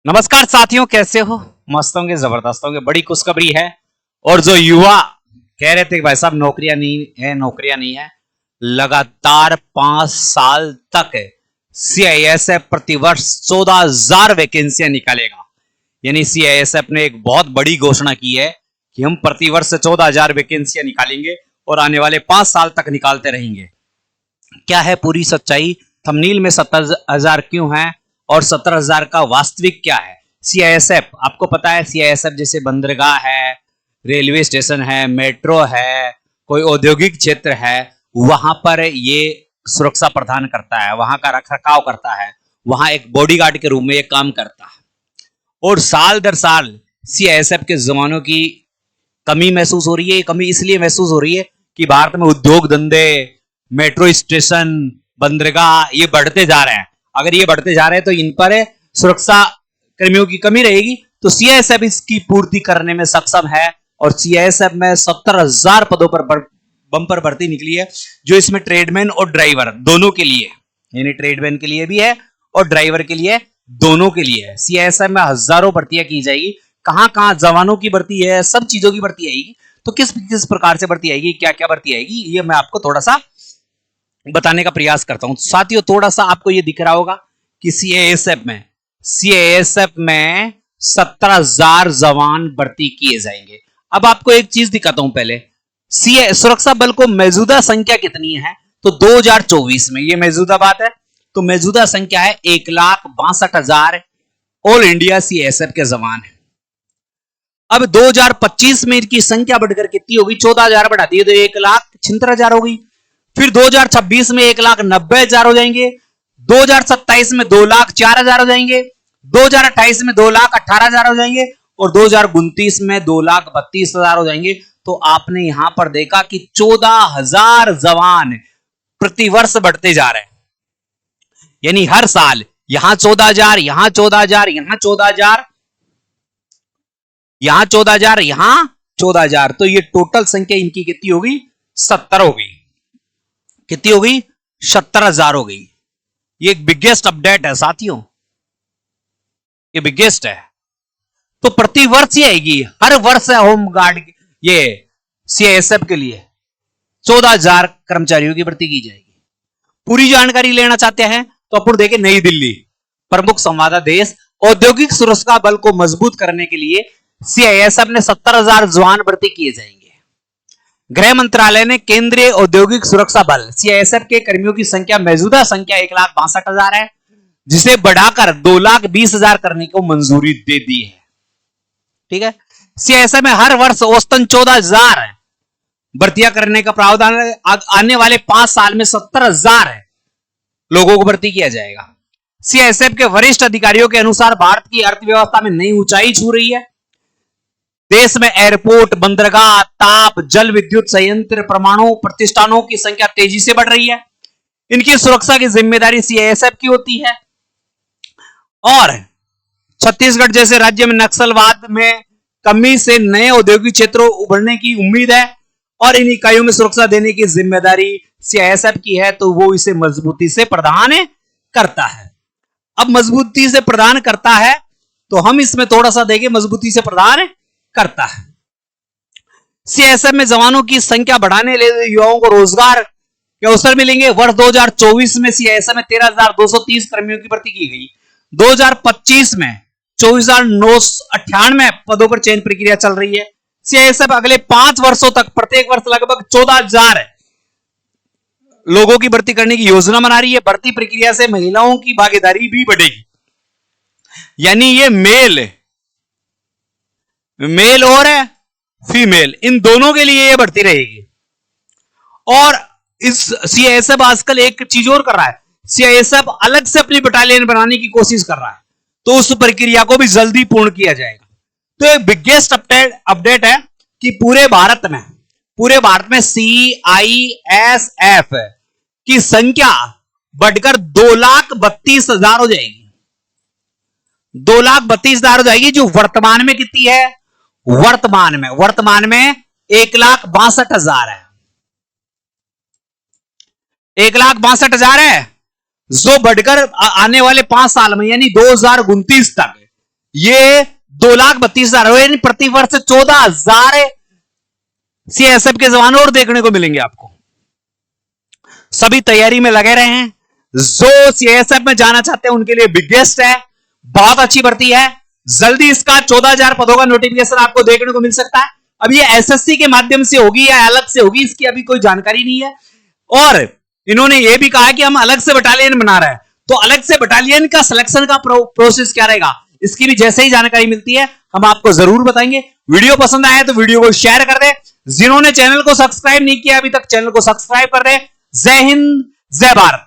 नमस्कार साथियों, कैसे हो? मस्त होंगे, जबरदस्त होंगे। बड़ी खुशखबरी है। और जो युवा कह रहे थे कि भाई साहब नौकरियां नहीं है, लगातार 5 साल तक सीआईएसएफ प्रतिवर्ष 14,000 वैकेंसियां निकालेगा। यानी सीआईएसएफ ने एक बहुत बड़ी घोषणा की है कि हम प्रतिवर्ष 14,000 वैकेंसियां निकालेंगे और आने वाले 5 साल तक निकालते रहेंगे। क्या है पूरी सच्चाई? थंबनेल में 70,000 क्यों है और 17,000 का वास्तविक क्या है? सीआईएसएफ, आपको पता है सीआईएसएफ जैसे बंदरगाह है, रेलवे स्टेशन है, मेट्रो है, कोई औद्योगिक क्षेत्र है, वहां पर ये सुरक्षा प्रदान करता है, वहां का रखरखाव करता है, वहां एक बॉडीगार्ड के रूप में ये काम करता है। और साल दर साल सीआईएसएफ के जवानों की कमी महसूस हो रही है। कमी इसलिए महसूस हो रही है कि भारत में उद्योग धंधे, मेट्रो स्टेशन, बंदरगाह ये बढ़ते जा रहे हैं। अगर ये बढ़ते जा रहे हैं तो इन पर सुरक्षा कर्मियों की कमी रहेगी। तो सीआईएसएफ इसकी पूर्ति करने में सक्षम है और सीआईएसएफ में 70,000 पदों पर बंपर भर्ती निकली है, जो इसमें ट्रेडमैन और ड्राइवर दोनों के लिए, यानी ट्रेडमैन के लिए भी है और ड्राइवर के लिए, दोनों के लिए है। सीआईएसएफ में हजारों भर्तियां की जाएगी। कहां कहां जवानों की भर्ती है, सब चीजों की भर्ती आएगी। तो किस किस प्रकार से भर्ती आएगी, क्या क्या भर्ती आएगी, ये मैं आपको थोड़ा सा बताने का प्रयास करता हूं। साथियों, थोड़ा सा आपको ये दिख रहा होगा कि सीआईएसएफ में 17,000 जवान भर्ती किए जाएंगे। अब आपको एक चीज दिखाता हूं पहले। सुरक्षा बल को मौजूदा संख्या कितनी है? तो 2024 में, ये मौजूदा बात है, तो मौजूदा संख्या है 1,62,000 ऑल इंडिया सीआईएसएफ के जवान है। अब 2025 में इनकी संख्या बढ़कर कितनी होगी? 14,000 बढ़ा दिए तो 1,76,000 हो गई। फिर 2026 में 1,90,000 हो जाएंगे। 2027 में 2,04,000 हो जाएंगे। 2028 में 2,18,000 हो जाएंगे और 2029 में 2,32,000 हो जाएंगे। तो आपने यहां पर देखा कि 14,000 जवान प्रतिवर्ष बढ़ते जा रहे हैं। यानी हर साल यहां 14,000, यहां 14,000, यहां 14,000, यहां 14,000, यहां 14,000। तो ये टोटल संख्या इनकी कितनी होगी? 70 हो गई। कितनी हो गई? 70,000 हो गई। ये एक बिगेस्ट अपडेट है साथियों, ये बिगेस्ट है। तो प्रति वर्ष ही आएगी, हर वर्ष होमगार्ड ये सीआईएसएफ के लिए 14,000 कर्मचारियों की भर्ती की जाएगी। पूरी जानकारी लेना चाहते हैं तो अपन देखें नई दिल्ली, प्रमुख संवाददाता देश। औद्योगिक सुरक्षा बल को मजबूत करने के लिए सीआईएसएफ ने 70,000 जवान भर्ती किए जाएंगे। गृह मंत्रालय ने केंद्रीय औद्योगिक सुरक्षा बल सीआईएसएफ के कर्मियों की संख्या, मौजूदा संख्या 1,62,000 है, जिसे बढ़ाकर 2,20,000 करने को मंजूरी दे दी है। ठीक है। सीआईएसएफ में हर वर्ष औसतन 14,000 भर्तियां करने का प्रावधान है। आने वाले 5 साल में 70,000 लोगों को भर्ती किया जाएगा। सीआईएसएफ के वरिष्ठ अधिकारियों के अनुसार भारत की अर्थव्यवस्था में नई ऊंचाई छू रही है। देश में एयरपोर्ट, बंदरगाह, ताप, जल विद्युत संयंत्र, परमाणु प्रतिष्ठानों की संख्या तेजी से बढ़ रही है। इनकी सुरक्षा की जिम्मेदारी सीआईएसएफ की होती है। और छत्तीसगढ़ जैसे राज्य में नक्सलवाद में कमी से नए औद्योगिक क्षेत्रों उभरने की उम्मीद है और इन इकाइयों में सुरक्षा देने की जिम्मेदारी सीआईएसएफ की है, तो वो इसे मजबूती से प्रदान करता है। अब मजबूती से प्रदान करता है तो हम इसमें थोड़ा सा देखें, मजबूती से प्रदान करता है। सीआईएसएफ में जवानों की संख्या बढ़ाने के लिए युवाओं को रोजगार के अवसर मिलेंगे। वर्ष 2024 में सीआईएसएफ में 13,230 कर्मियों की भर्ती की गई। 2025 में 24,998 पदों पर चयन प्रक्रिया चल रही है। सीआईएसएफ अगले 5 वर्षों तक प्रत्येक वर्ष लगभग 14,000 लोगों की भर्ती करने की योजना बना रही है। भर्ती प्रक्रिया से महिलाओं की भागीदारी भी बढ़ेगी। यानी ये मेल और फीमेल, इन दोनों के लिए ये भर्ती रहेगी। और इस सीआईएसएफ आजकल एक चीज और कर रहा है, सीआईएसएफ अलग से अपनी बटालियन बनाने की कोशिश कर रहा है, तो उस प्रक्रिया को भी जल्दी पूर्ण किया जाएगा। तो एक बिगेस्ट अपडेट है कि पूरे भारत में सीआईएसएफ की संख्या बढ़कर 2,32,000 हो जाएगी। 2,32,000 हो जाएगी, जो वर्तमान में कितनी है? वर्तमान में 1,62,000 है। 1,62,000 है, जो बढ़कर आने वाले 5 साल में यानी 2029 तक ये 2,32,000 प्रति वर्ष 14,000 सीएसएफ के जवान और देखने को मिलेंगे आपको। सभी तैयारी में लगे रहे हैं। जो सीएसएफ में जाना चाहते हैं उनके लिए बिगेस्ट है, बहुत अच्छी भर्ती है। जल्दी इसका 14,000 पदों का नोटिफिकेशन आपको देखने को मिल सकता है। अब ये एसएससी के माध्यम से होगी या अलग से होगी, इसकी अभी कोई जानकारी नहीं है। और इन्होंने ये भी कहा कि हम अलग से बटालियन बना रहे हैं, तो अलग से बटालियन का सिलेक्शन का प्रोसेस क्या रहेगा, इसकी भी जैसे ही जानकारी मिलती है हम आपको जरूर बताएंगे। वीडियो पसंद आया तो वीडियो को शेयर कर दे। जिन्होंने चैनल को सब्सक्राइब नहीं किया अभी तक, चैनल को सब्सक्राइब कर दे। जय हिंद, जय भारत।